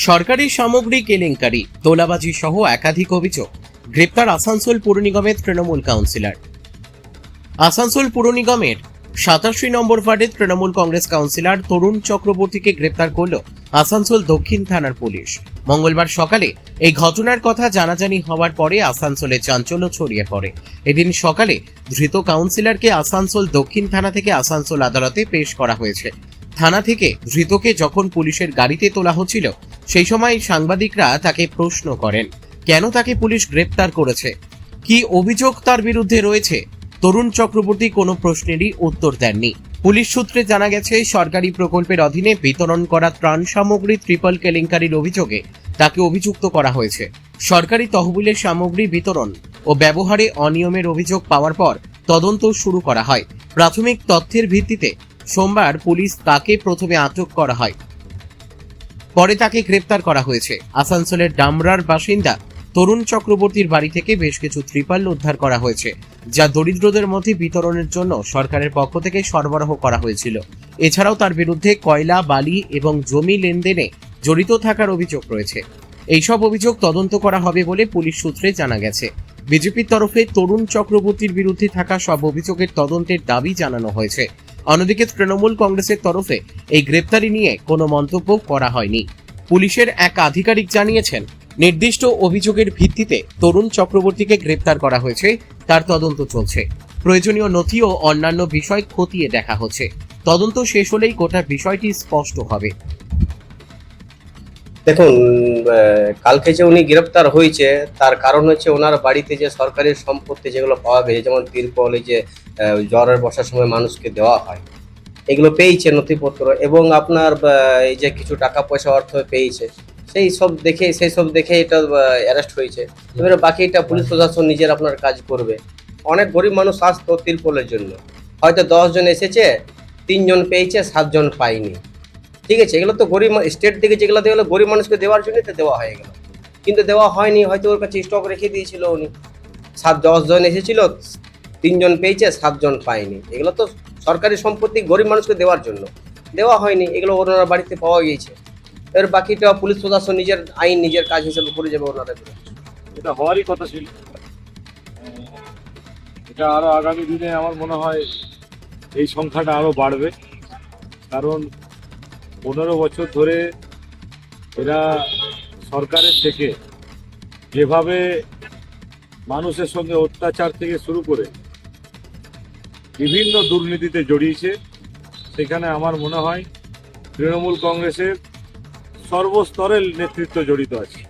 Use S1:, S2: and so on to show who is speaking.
S1: সরকারি সামগ্রী কেলেঙ্কারি, তোলাবাজি সহ একাধিক অভিযোগ। গ্রেপ্তার আসানসোল পুর নিগমের তৃণমূল কাউন্সিলর। আসানসোল পুর নিগমের 87 নম্বর ওয়ার্ডের তৃণমূল কংগ্রেস কাউন্সিলর তরুণ চক্রবর্তীকে গ্রেপ্তার করল আসানসোল দক্ষিণ থানার পুলিশ। মঙ্গলবার সকালে এই ঘটনার কথা জানাজানি হওয়ার পরে আসানসোলে চাঞ্চল্য ছড়িয়ে পড়ে। এদিন সকালে ধৃত কাউন্সিলরকে আসানসোল দক্ষিণ থানা থেকে আসানসোল আদালতে পেশ করা হয়েছে। থানা থেকে ধৃতকে যখন পুলিশের গাড়িতে তোলা হচ্ছিল, সেই সময় সাংবাদিকরা তাকে প্রশ্ন করেন, কেন তাকে পুলিশ গ্রেপ্তার করেছে, কি অভিযোগ তার বিরুদ্ধে রয়েছে। তরুণ চক্রবর্তী কোনো প্রশ্নেরই উত্তর দেননি। পুলিশ সূত্রে জানা গেছে, সরকারি প্রকল্পের অধীনে বিতরণ করা ত্রাণ সামগ্রী ট্রিপল কেলেঙ্কারির অভিযোগে তাকে অভিযুক্ত করা হয়েছে। সরকারি তহবিলের সামগ্রী বিতরণ ও ব্যবহারে অনিয়মের অভিযোগ পাওয়ার পর তদন্ত শুরু করা হয়। প্রাথমিক তথ্যের ভিত্তিতে সোমবার পুলিশ তাকে প্রথমে আটক করা হয়, পরে তাকে গ্রেপ্তার করা হয়েছে। আসানসোলের ডামরার বাসিন্দা তরুণ চক্রবর্তীর বাড়ি থেকে বেশ কিছু ত্রিপাল উদ্ধার করা হয়েছে, যা দরিদ্রদের মধ্যে বিতরণের জন্য সরকারের পক্ষ থেকে সরবরাহ করা হয়েছিল। এছাড়াও তার বিরুদ্ধে কয়লা, বালি এবং জমি লেনদেনে জড়িত থাকার অভিযোগ রয়েছে। এইসব অভিযোগ তদন্ত করা হবে বলে পুলিশ সূত্রে জানা গেছে। বিজেপির তরফে তরুণ চক্রবর্তীর বিরুদ্ধে থাকা সব অভিযোগের তদন্তের দাবি জানানো হয়েছে। অন্যদিকে তৃণমূল কংগ্রেসের তরফে এই গ্রেপ্তারি নিয়ে কোনো মন্তব্য করা হয়নি। পুলিশের এক আধিকারিক জানিয়েছেন, নির্দিষ্ট অভিযোগের ভিত্তিতে তরুণ চক্রবর্তীকে গ্রেপ্তার করা হয়েছে, তার তদন্ত চলছে। প্রয়োজনীয় নথি ও অন্যান্য বিষয় খতিয়ে দেখা হচ্ছে। তদন্ত শেষ হলেই গোটা বিষয়টি স্পষ্ট হবে।
S2: দেখুন, কালকে যে উনি গ্রেপ্তার হয়েছে তার কারণ হচ্ছে ওনার বাড়িতে যে সরকারি সম্পত্তি যেগুলো পাওয়া গেছে, যেমন তিরপল, এই যে জ্বরের বসার সময় মানুষকে দেওয়া হয়, এগুলো পেয়েছে নথিপত্র, এবং আপনার এই যে কিছু টাকা পয়সা অর্থ পেয়েছে, সেই সব দেখে এটা অ্যারেস্ট হয়েছে। এবারে বাকিটা পুলিশ প্রশাসন নিজের আপনার কাজ করবে। অনেক গরিব মানুষ আসতো তিরপলের জন্য, হয়তো 10 জন এসেছে, 3 জন পেয়েছে, 7 জন পায়নি। ঠিক আছে, এগুলো তো গরিব স্টেট থেকে যেগুলো দেওয়া হলো গরিব মানুষকে দেওয়ার জন্যই তো দেওয়া হয়ে গেল, কিন্তু দেওয়া হয়নি। হয়তো ওর কাছে স্টক রেখে দিয়েছিল উনি। 10 জন এসেছিল, 3 জন পেয়েছে, 7 জন পায়নি। এগুলো তো সরকারি সম্পত্তি গরিব মানুষকে দেওয়ার জন্য দেওয়া হয়নি, এগুলো ওনার বাড়িতে পাওয়া গিয়েছে। এর বাকিটা পুলিশ প্রশাসন নিজের আইন নিজের কাজ হিসেবে করে যাবে ওনারা।
S3: এটা হওয়ারই কথা ছিল। এটা আরো আগামী দিনে আমার মনে হয় এই সংখ্যাটা আরো বাড়বে, কারণ 15 বছর ধরে এরা সরকারের থেকে যেভাবে মানুষের সঙ্গে অত্যাচার থেকে শুরু করে বিভিন্ন দুর্নীতিতে জড়িয়েছে, সেখানে আমার মনে হয় তৃণমূল কংগ্রেসের সর্বস্তরের নেতৃত্ব জড়িত আছে।